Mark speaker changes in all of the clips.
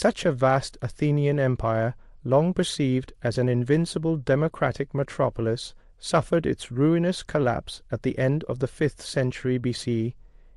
Speaker 1: Such a vast Athenian empire, long perceived as an invincible democratic metropolis, suffered its ruinous collapse at the end of the 5th century BC.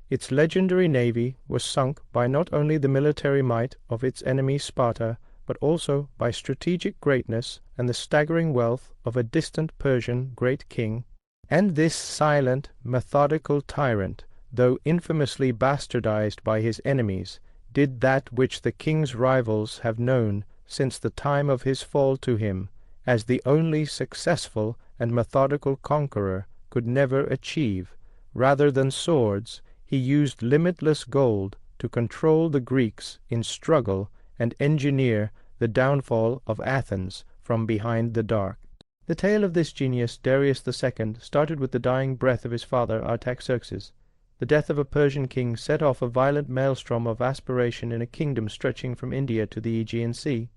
Speaker 1: Its legendary navy was sunk by not only the military might of its enemy Sparta, but also by strategic greatness and the staggering wealth of a distant Persian great king. And this silent, methodical tyrant, though infamously bastardized by his enemies, did that which the king's rivals have known since the time of his fall to him, as the only successful and methodical conqueror could never achieve. Rather than swords, he used limitless gold to control the Greeks in struggle and engineer the downfall of Athens from behind the dark. The tale of this genius, Darius II, started with the dying breath of his father, Artaxerxes. The death of a Persian king set off a violent maelstrom of aspiration in a kingdom stretching from India to the Aegean Sea.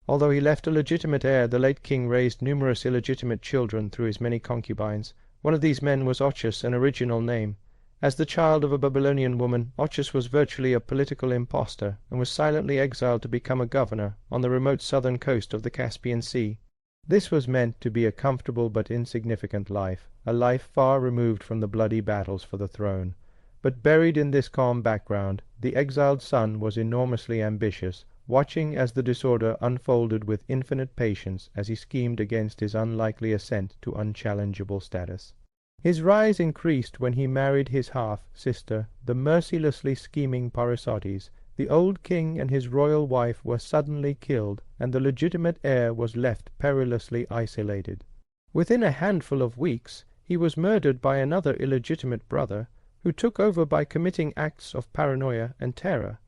Speaker 1: Although he left a legitimate heir, the late king raised numerous illegitimate children through his many concubines. One of these men was Ochus, an original name. As the child of a Babylonian woman, Ochus was virtually a political impostor, and was silently exiled to become a governor on the remote southern coast of the Caspian Sea. This was meant to be a comfortable but insignificant life, a life far removed from the bloody battles for the throne. But buried in this calm background, the exiled son was enormously ambitious, watching as the disorder unfolded with infinite patience as he schemed against his unlikely ascent to unchallengeable status. His rise increased when he married his half-sister, the mercilessly scheming Parysates. The old king and his royal wife were suddenly killed, and the legitimate heir was left perilously isolated. Within a handful of weeks, he was murdered by another illegitimate brother, who took over by committing acts of paranoia and terror.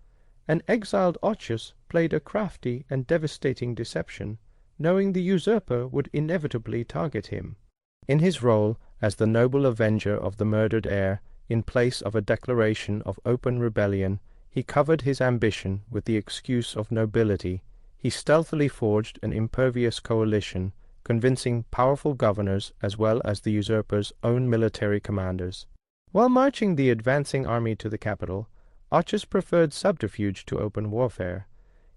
Speaker 1: An exiled Ochus played a crafty and devastating deception, knowing the usurper would inevitably target him. In his role as the noble avenger of the murdered heir, in place of a declaration of open rebellion, he covered his ambition with the excuse of nobility. He stealthily forged an impervious coalition, convincing powerful governors as well as the usurper's own military commanders. While marching the advancing army to the capital, Ochus preferred subterfuge to open warfare.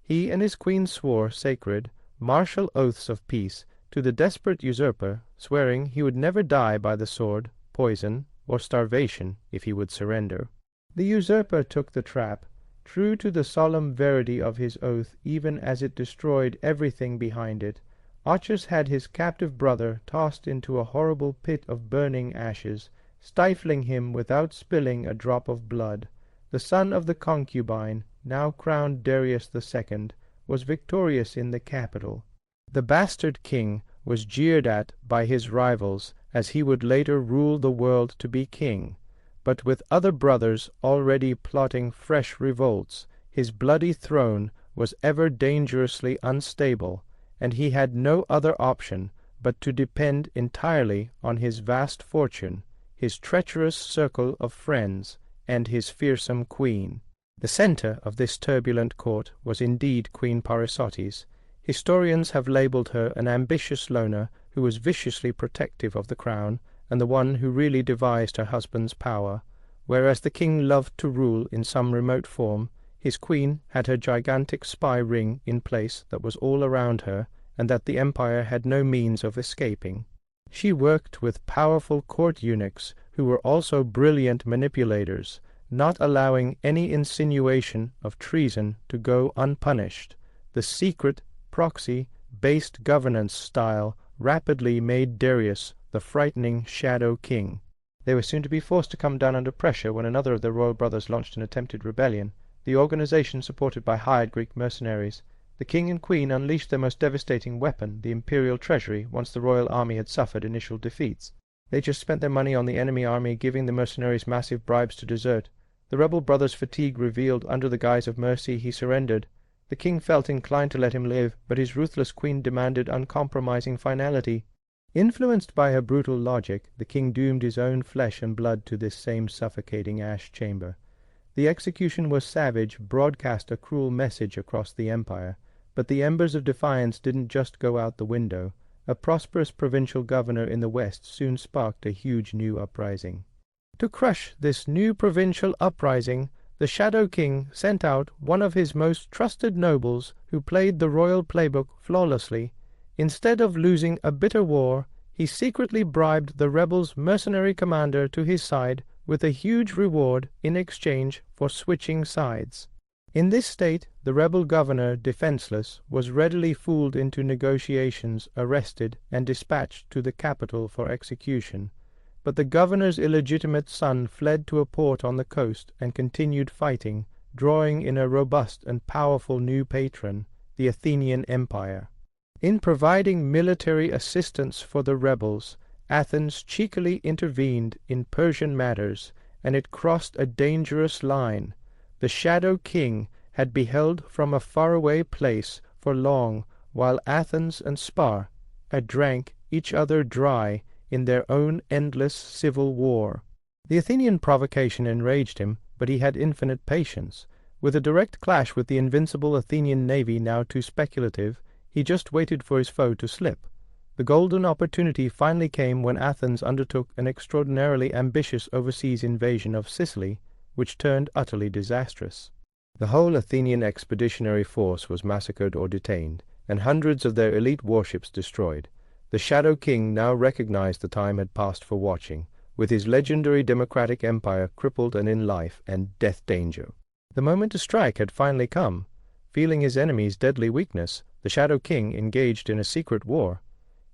Speaker 1: He and his queen swore sacred, martial oaths of peace to the desperate usurper, swearing he would never die by the sword, poison, or starvation if he would surrender. The usurper took the trap, true to the solemn verity of his oath even as it destroyed everything behind it. Ochus had his captive brother tossed into a horrible pit of burning ashes, stifling him without spilling a drop of blood. The son of the concubine, now crowned Darius II, was victorious in the capital. The bastard king was jeered at by his rivals, as he would later rule the world to be king. But with other brothers already plotting fresh revolts, his bloody throne was ever dangerously unstable, and he had no other option but to depend entirely on his vast fortune, his treacherous circle of friends, and his fearsome queen. The centre of this turbulent court was indeed Queen Parysates. Historians have labelled her an ambitious loner who was viciously protective of the crown, and the one who really devised her husband's power. Whereas the king loved to rule in some remote form, his queen had her gigantic spy ring in place that was all around her, and that the empire had no means of escaping. She worked with powerful court eunuchs who were also brilliant manipulators, not allowing any insinuation of treason to go unpunished. The secret, proxy-based governance style rapidly made Darius the frightening shadow king. They were soon to be forced to come down under pressure when another of their royal brothers launched an attempted rebellion, the organization supported by hired Greek mercenaries. The king and queen unleashed their most devastating weapon, the imperial treasury, once the royal army had suffered initial defeats. They just spent their money on the enemy army, giving the mercenaries massive bribes to desert. The rebel brother's fatigue revealed under the guise of mercy, he surrendered. The king felt inclined to let him live, but his ruthless queen demanded uncompromising finality. Influenced by her brutal logic, the king doomed his own flesh and blood to this same suffocating ash chamber. The execution was savage, broadcast a cruel message across the empire. But the embers of defiance didn't just go out the window. A prosperous provincial governor in the west soon sparked a huge new uprising. To crush this new provincial uprising, the Shadow King sent out one of his most trusted nobles who played the royal playbook flawlessly. Instead of losing a bitter war, he secretly bribed the rebels' mercenary commander to his side with a huge reward in exchange for switching sides. In this state, the rebel governor, defenseless, was readily fooled into negotiations, arrested, and dispatched to the capital for execution. But the governor's illegitimate son fled to a port on the coast and continued fighting, drawing in a robust and powerful new patron, the Athenian Empire. In providing military assistance for the rebels, Athens cheekily intervened in Persian matters, and it crossed a dangerous line. The Shadow King had beheld from a faraway place for long, while Athens and Sparta drank each other dry in their own endless civil war. The Athenian provocation enraged him, but he had infinite patience. With a direct clash with the invincible Athenian navy now too speculative, he just waited for his foe to slip. The golden opportunity finally came when Athens undertook an extraordinarily ambitious overseas invasion of Sicily, which turned utterly disastrous. The whole Athenian expeditionary force was massacred or detained, and hundreds of their elite warships destroyed. The Shadow King now recognized the time had passed for watching, with his legendary democratic empire crippled and in life and death danger. The moment to strike had finally come. Feeling his enemy's deadly weakness, the Shadow King engaged in a secret war.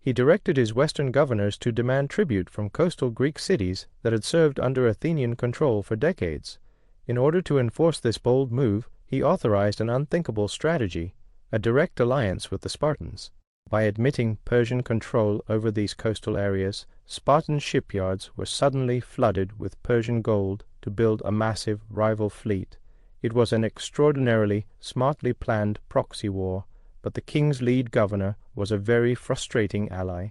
Speaker 1: He directed his western governors to demand tribute from coastal Greek cities that had served under Athenian control for decades. In order to enforce this bold move, he authorized an unthinkable strategy, a direct alliance with the Spartans. By admitting Persian control over these coastal areas, Spartan shipyards were suddenly flooded with Persian gold to build a massive rival fleet. It was an extraordinarily smartly planned proxy war, but the king's lead governor was a very frustrating ally.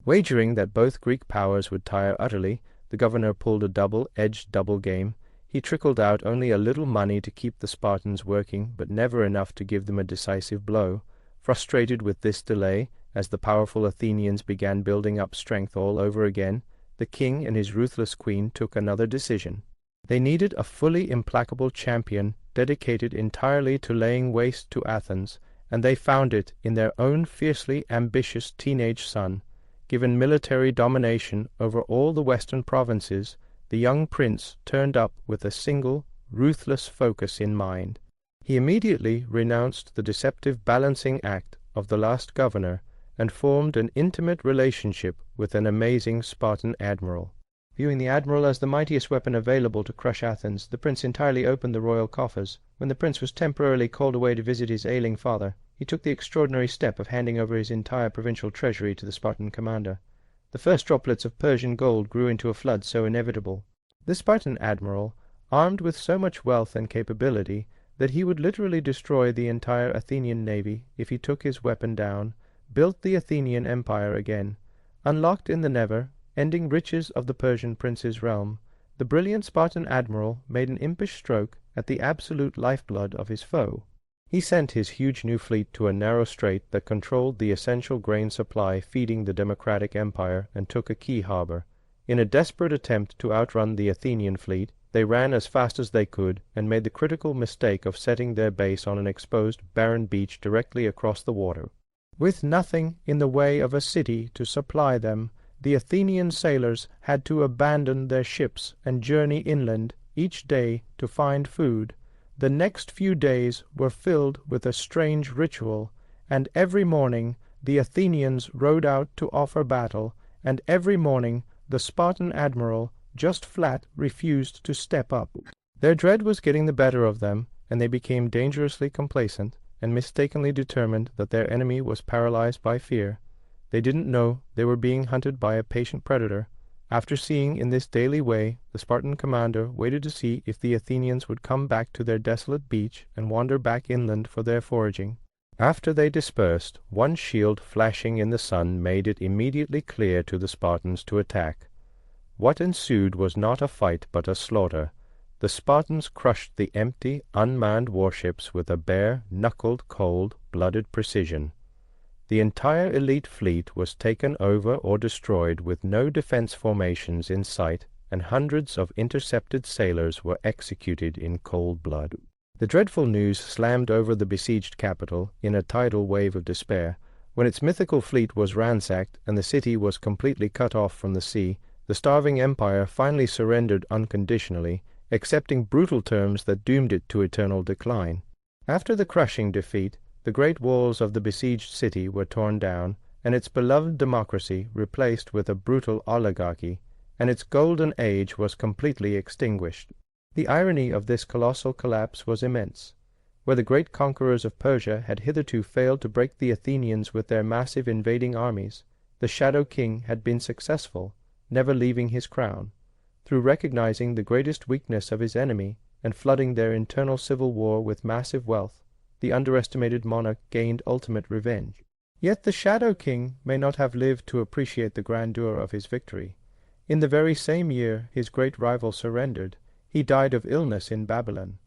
Speaker 1: Wagering that both Greek powers would tire utterly, the governor pulled a double-edged double game. He trickled out only a little money to keep the Spartans working, but never enough to give them a decisive blow. Frustrated with this delay, as the powerful Athenians began building up strength all over again, the king and his ruthless queen took another decision. They needed a fully implacable champion dedicated entirely to laying waste to Athens, and they found it in their own fiercely ambitious teenage son. Given military domination over all the western provinces, the young prince turned up with a single, ruthless focus in mind. He immediately renounced the deceptive balancing act of the last governor and formed an intimate relationship with an amazing Spartan admiral. Viewing the admiral as the mightiest weapon available to crush Athens, the prince entirely opened the royal coffers. When the prince was temporarily called away to visit his ailing father, he took the extraordinary step of handing over his entire provincial treasury to the Spartan commander. The first droplets of Persian gold grew into a flood so inevitable. The Spartan admiral, armed with so much wealth and capability that he would literally destroy the entire Athenian navy if he took his weapon down, built the Athenian empire again. Unlocked in the never-ending riches of the Persian prince's realm, the brilliant Spartan admiral made an impish stroke at the absolute lifeblood of his foe. He sent his huge new fleet to a narrow strait that controlled the essential grain supply feeding the democratic empire and took a key harbor. In a desperate attempt to outrun the Athenian fleet, they ran as fast as they could and made the critical mistake of setting their base on an exposed, barren beach directly across the water. With nothing in the way of a city to supply them, the Athenian sailors had to abandon their ships and journey inland each day to find food. The next few days were filled with a strange ritual, and every morning the Athenians rode out to offer battle, and every morning the Spartan admiral just flat refused to step up. Their dread was getting the better of them, and they became dangerously complacent and mistakenly determined that their enemy was paralyzed by fear. They didn't know they were being hunted by a patient predator. After seeing in this daily way, the Spartan commander waited to see if the Athenians would come back to their desolate beach and wander back inland for their foraging. After they dispersed, one shield flashing in the sun made it immediately clear to the Spartans to attack. What ensued was not a fight but a slaughter. The Spartans crushed the empty, unmanned warships with a bare, knuckled, cold-blooded precision. The entire elite fleet was taken over or destroyed with no defense formations in sight and hundreds of intercepted sailors were executed in cold blood. The dreadful news slammed over the besieged capital in a tidal wave of despair. When its mythical fleet was ransacked and the city was completely cut off from the sea, the starving empire finally surrendered unconditionally, accepting brutal terms that doomed it to eternal decline. After the crushing defeat, the great walls of the besieged city were torn down, and its beloved democracy replaced with a brutal oligarchy, and its golden age was completely extinguished. The irony of this colossal collapse was immense. Where the great conquerors of Persia had hitherto failed to break the Athenians with their massive invading armies, the Shadow King had been successful, never leaving his crown. Through recognizing the greatest weakness of his enemy and flooding their internal civil war with massive wealth, the underestimated monarch gained ultimate revenge. Yet the Shadow King may not have lived to appreciate the grandeur of his victory. In the very same year his great rival surrendered, he died of illness in Babylon.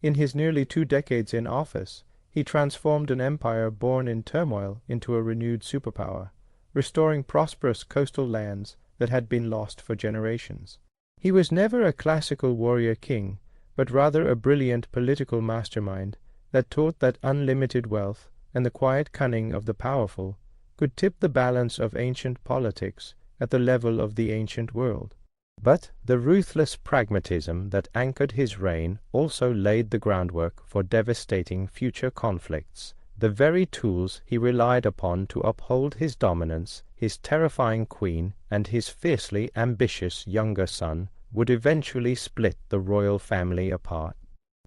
Speaker 1: In his nearly 2 decades in office, he transformed an empire born in turmoil into a renewed superpower, restoring prosperous coastal lands that had been lost for generations. He was never a classical warrior king, but rather a brilliant political mastermind that taught that unlimited wealth and the quiet cunning of the powerful could tip the balance of ancient politics at the level of the ancient world. But the ruthless pragmatism that anchored his reign also laid the groundwork for devastating future conflicts. The very tools he relied upon to uphold his dominance, his terrifying queen, and his fiercely ambitious younger son, would eventually split the royal family apart.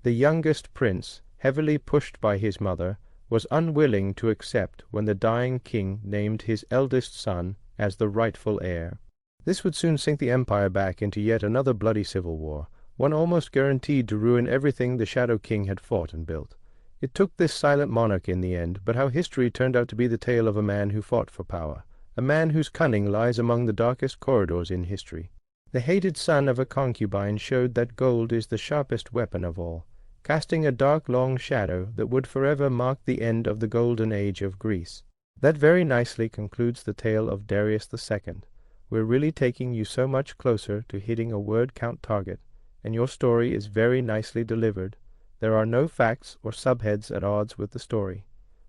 Speaker 1: The youngest prince, heavily pushed by his mother, was unwilling to accept when the dying king named his eldest son as the rightful heir. This would soon sink the empire back into yet another bloody civil war, one almost guaranteed to ruin everything the Shadow King had fought and built. It took this silent monarch in the end, but how history turned out to be the tale of a man who fought for power, a man whose cunning lies among the darkest corridors in history. The hated son of a concubine showed that gold is the sharpest weapon of all, casting a dark long shadow that would forever mark the end of the golden age of Greece. That very nicely concludes the tale of Darius II. We're really taking you so much closer to hitting a word count target, and your story is very nicely delivered. There are no facts or subheads at odds with the story.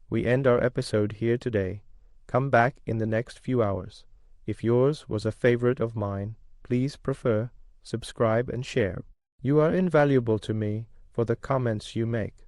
Speaker 1: We end our episode here today. Come back in the next few hours. If yours was a favorite of mine, please prefer, subscribe, and share. You are invaluable to me for the comments you make.